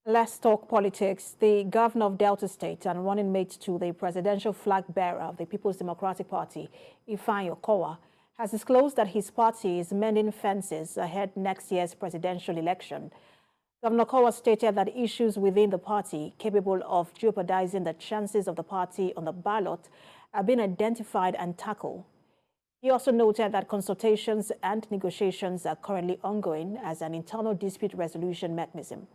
Let's talk politics. The governor of Delta State and running mate to the presidential flag bearer of the People's Democratic Party, Ifeanyi Okowa, has disclosed that his party is mending fences ahead next year's presidential election. Governor Okowa stated that issues within the party capable of jeopardizing the chances of the party on the ballot have been identified and tackled. He also noted that consultations and negotiations are currently ongoing as an internal dispute resolution mechanism.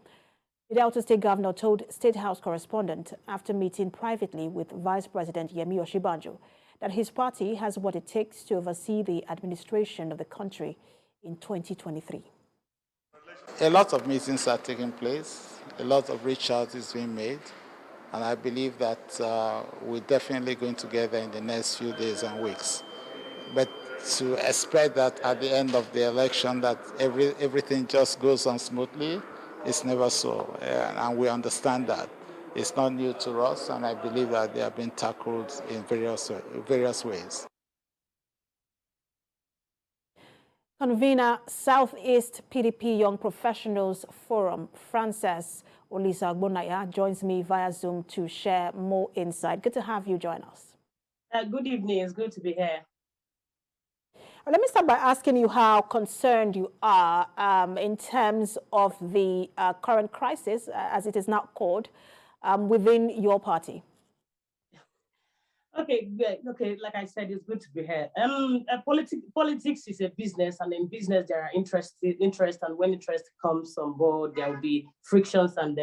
The Delta State governor told State House correspondent after meeting privately with Vice President Yemi Osinbajo that his party has what it takes to oversee the administration of the country in 2023. A lot of meetings are taking place. A lot of reach out is being made. And I believe that we're definitely going together in the next few days and weeks. But to expect that at the end of the election that everything just goes on smoothly, it's never so. And we understand that. It's not new to us, and I believe that they have been tackled in various ways. Convener, Southeast PDP Young Professionals Forum, Frances Olisa-Agbonaya, joins me via Zoom to share more insight. Good to have you join us. Good evening. It's good to be here. Let me start by asking you how concerned you are in terms of the current crisis, as it is now called, within your party. Okay, good. Okay, like I said, it's good to be here. Politics is a business, and in business there are interest, and when interest comes on board, there will be frictions and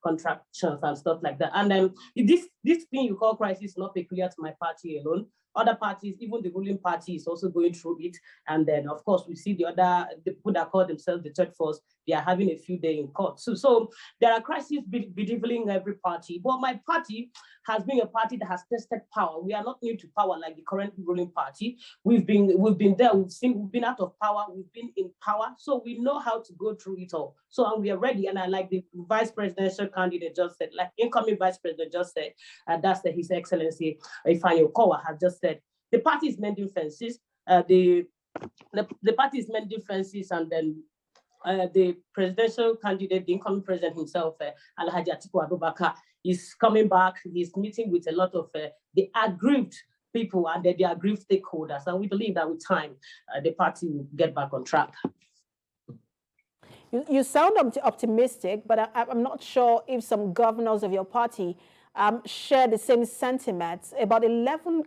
contractions and stuff like that. And this thing you call crisis is not peculiar to my party alone. Other parties, even the ruling party, is also going through it. And then, of course, we see the people that call themselves the third force, they are having a few days in court. So there are crises bedeviling every party. But my party has been a party that has tested power. We are not new to power like the current ruling party. We've been there. We've been out of power. We've been in power. So we know how to go through it all. So and we are ready. And I like the vice presidential candidate just said, like incoming vice president just said, that's His Excellency Ifeanyi Okowa has just said, the party is mending fences. The party is mending fences, and then the presidential candidate, the incoming president himself, Alhaji Atiku Abubakar, is coming back. He's meeting with a lot of the aggrieved people and the aggrieved stakeholders. And we believe that with time, the party will get back on track. You sound optimistic, but I'm not sure if some governors of your party share the same sentiments. About 11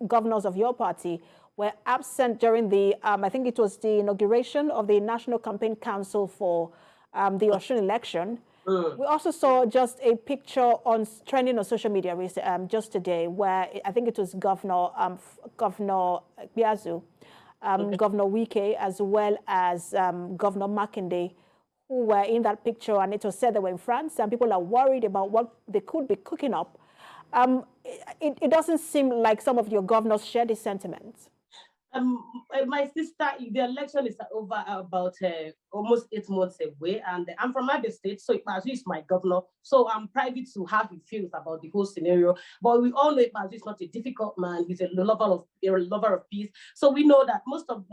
governors of your party were absent during the, I think it was the inauguration of the National Campaign Council for the Osun election. We also saw just a picture trending on social media just today, where I think it was Governor Biazu, Governor Wike, as well as Governor Makinde, who were in that picture, and it was said they were in France, and people are worried about what they could be cooking up. It doesn't seem like some of your governors share this sentiment. My sister, the election is over about almost 8 months away, and I'm from Abia State, so Ipazu is my governor. So I'm private to how he feels about the whole scenario. But we all know Ipazu is not a difficult man. He's a lover of peace. So we know that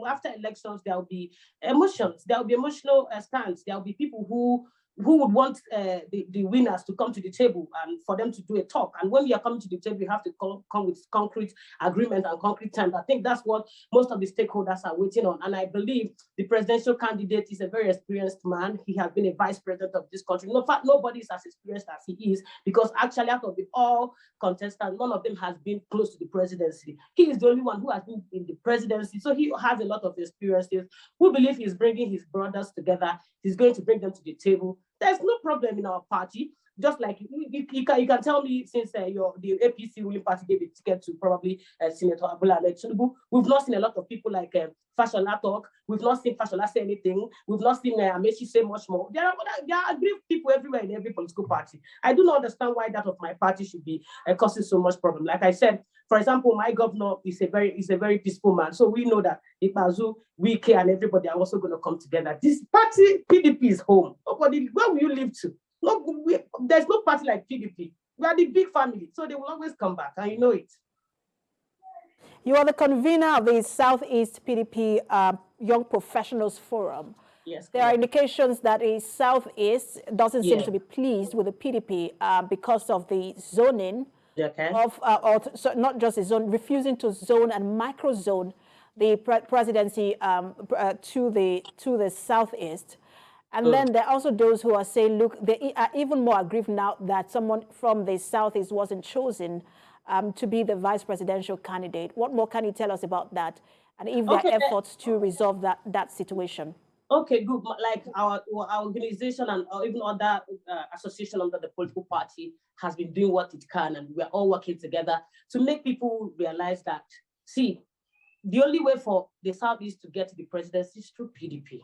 after elections there will be emotions. There will be emotional stands. There will be people who would want the winners to come to the table and for them to do a talk. And when you are coming to the table, you have to come with concrete agreement and concrete terms. I think that's what most of the stakeholders are waiting on. And I believe the presidential candidate is a very experienced man. He has been a vice president of this country. In fact, nobody is as experienced as he is, because actually out of all contestants, none of them has been close to the presidency. He is the only one who has been in the presidency. So he has a lot of experiences. We believe he's bringing his brothers together. He's going to bring them to the table. There's no problem in our party. Just like you can tell me, since the APC ruling party gave a ticket to probably Senator Abola Tinubu, we've not seen a lot of people like Fashola talk. We've not seen Fashola say anything. We've not seen Amechi say much more. There are aggrieved people everywhere in every political party. I do not understand why that of my party should be causing so much problem. Like I said, for example, my governor is a very peaceful man. So we know that Ipazu, Wike, and everybody are also going to come together. This party, PDP, is home. Nobody, where will you live to? There's no party like PDP. We are the big family, so they will always come back, and you know it. You are the convener of the Southeast PDP Young Professionals Forum. Yes. There are indications that the Southeast doesn't seem Yeah. to be pleased with the PDP because of the zoning Okay. of, so not just the zone, refusing to zone and micro-zone the presidency to the Southeast. And then there are also those who are saying, look, they are even more aggrieved now that someone from the Southeast wasn't chosen to be the vice presidential candidate. What more can you tell us about that? And if there are efforts to resolve that situation? Okay, good. Like our organization and even other association under the political party has been doing what it can, and we're all working together to make people realize that, see, the only way for the Southeast to get to the presidency is through PDP.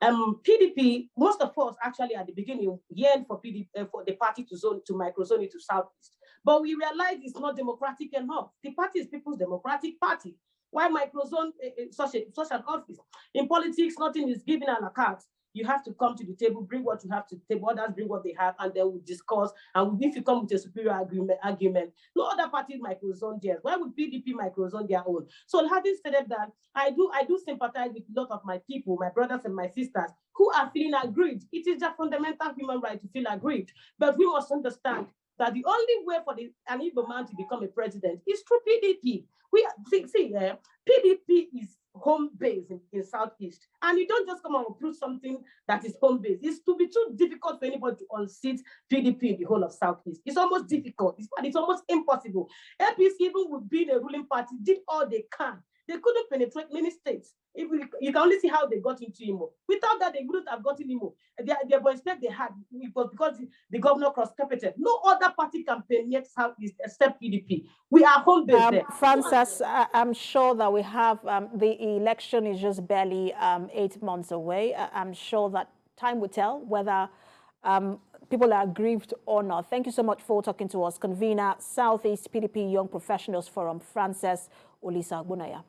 PDP, most of us actually at the beginning yearned for PDP, for the party to micro-zone it to Southeast. But we realized it's not democratic enough. The party is People's Democratic Party. Why microzone such an office? In politics, nothing is given an account. You have to come to the table, bring what you have to the table, others bring what they have, and then we discuss. And if you come with a superior argument, no other party microzone theirs. Why would PDP microzone their own? So having said that, I do sympathize with a lot of my people, my brothers and my sisters, who are feeling aggrieved. It is a fundamental human right to feel aggrieved. But we must understand that the only way for an Igbo man to become a president is through PDP. PDP is home base in Southeast, and you don't just come and approve something that is home base. It's to be too difficult for anybody to unseat PDP in the whole of Southeast. It's almost difficult. It's almost impossible. APC, even with being a ruling party, did all they can. They couldn't penetrate many states. You can only see how they got into Imo. Without that, they wouldn't have gotten Imo. The mistake they had was because the governor cross-carpeted. No other party can penetrate Southeast except PDP. We are home-based there. Frances, I'm sure that we have, the election is just barely 8 months away. I'm sure that time will tell whether people are aggrieved or not. Thank you so much for talking to us. Convener, Southeast PDP Young Professionals Forum, Frances Olisa Agbonaya.